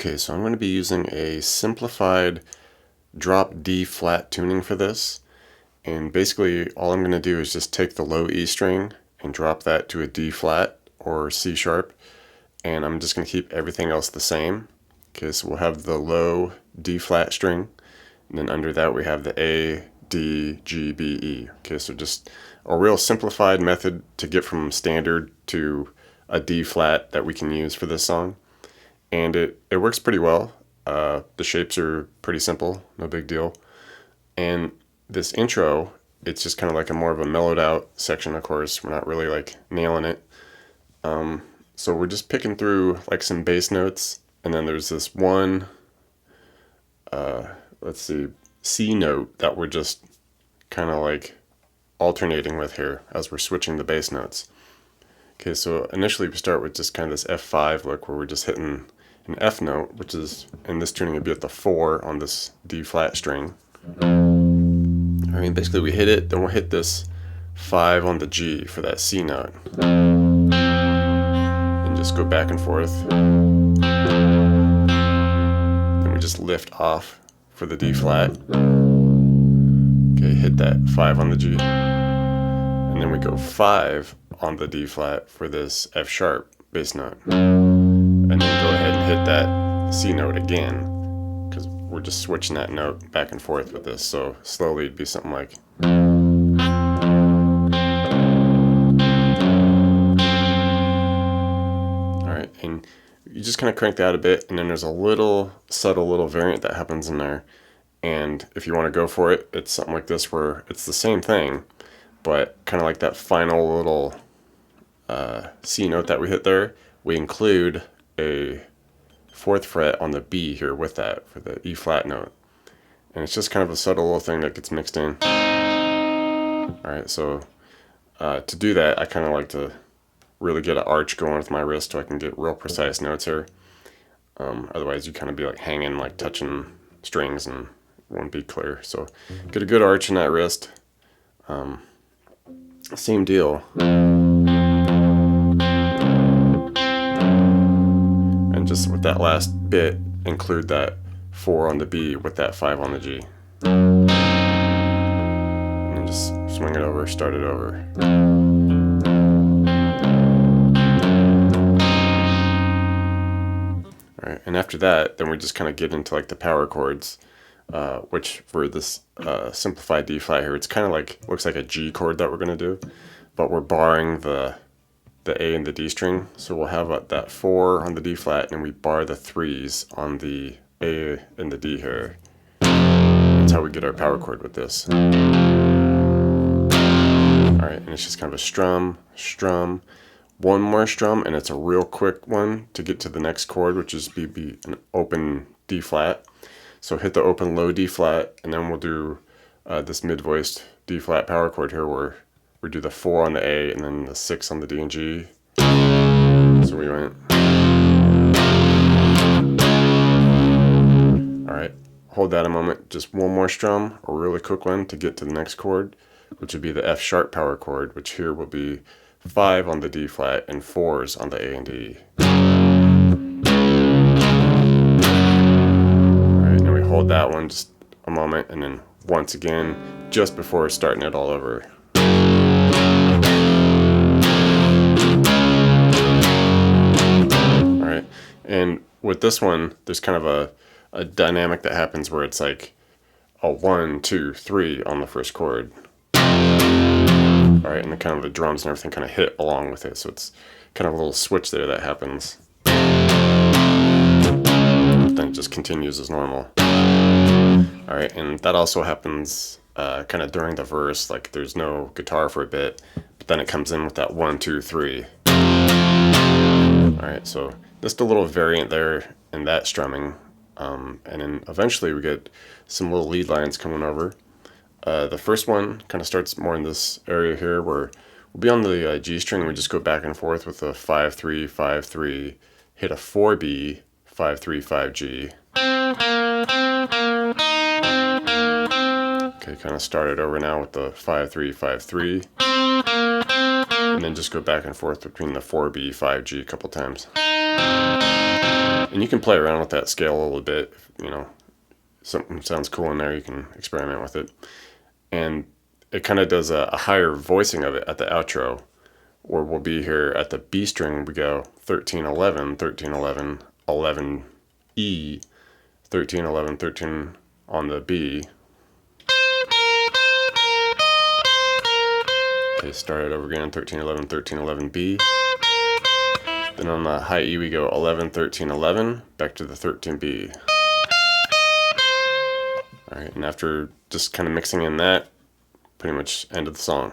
Okay, so I'm going to be using a simplified drop D flat tuning for this. And basically all I'm going to do is just take the low E string and drop that to a D flat or C sharp. And I'm just going to keep everything else the same. Okay, so we'll have the low D flat string. And then under that we have the A, D, G, B, E. Okay, so just a real simplified method to get from standard to a D flat that we can use for this song. And it works pretty well. The shapes are pretty simple, no big deal. And this intro, it's just kind of like a more of a mellowed out section. Of course, we're not really like nailing it. So we're just picking through like some bass notes, and then there's this one, let's see, C note that we're just kind of like alternating with here as we're switching the bass notes. Okay, so initially we start with just kind of this F5 look where we're just hitting an F note, which is in this tuning it'd be at the 4 on this D flat string. I mean, basically we hit it, then we'll hit this 5 on the G for that C note, and just go back and forth. Then we just lift off for the D flat. Okay, hit that 5 on the G, and then we go 5 on the D flat for this F sharp bass note, and then go ahead and hit that C note again, because we're just switching that note back and forth with this. So slowly it'd be something like, alright, and you just kind of crank that a bit, and then there's a little subtle little variant that happens in there, and if you want to go for it, it's something like this where it's the same thing, but kind of like that final little C note that we hit there, we include a 4th fret on the B here with that for the E flat note. And it's just kind of a subtle little thing that gets mixed in. Alright, so to do that, I kind of like to really get an arch going with my wrist so I can get real precise notes here. Otherwise you kind of be like hanging, like touching strings, and it won't be clear. So get a good arch in that wrist. Same deal. And just with that last bit, include that 4 on the B with that 5 on the G. And then just swing it over, start it over. Alright, and after that, then we just kind of get into like the power chords, which for this simplified D flat here, it's kind of like, looks like a G chord that we're going to do, but we're barring the A and the D string. So we'll have that 4 on the D flat, and we bar the 3s on the A and the D here. That's how we get our power chord with this. Alright, and it's just kind of a strum, strum, one more strum, and it's a real quick one to get to the next chord, which is be an open D flat. So hit the open low D flat, and then we'll do this mid-voiced D flat power chord here where we do the 4 on the A and then the 6 on the D and G. So we went. Alright, hold that a moment. Just one more strum, a really quick one to get to the next chord, which would be the F sharp power chord, which here will be 5 on the D flat and 4s on the A and D. Alright, now we hold that one just a moment, and then once again, just before starting it all over. Alright, and with this one, there's kind of a dynamic that happens where it's like a 1, 2, 3 on the first chord. Alright, and then kind of the drums and everything kind of hit along with it, so it's kind of a little switch there that happens. Then it just continues as normal. Alright, and that also happens kind of during the verse, like there's no guitar for a bit, but then it comes in with that 1, 2, 3. Alright, so just a little variant there in that strumming, and then eventually we get some little lead lines coming over. The first one kind of starts more in this area here where we'll be on the G string, and we just go back and forth with a 5, 3, 5, 3, hit a 4B, 5, 3, 5, G. Okay, kind of started over now with the 5, 3, 5, 3. And and then just go back and forth between the 4B, 5G a couple times. And you can play around with that scale a little bit. If, you know, something sounds cool in there, you can experiment with it. And it kind of does a higher voicing of it at the outro, or we'll be here at the B string. We go 13, 11, 13, 11, 11 E, 13, 11, 13 on the B. Okay, start it over again, 13, 11, 13, 11 B. Then on the high E we go 11, 13, 11, back to the 13 B. Alright, and after just kind of mixing in that, pretty much end of the song.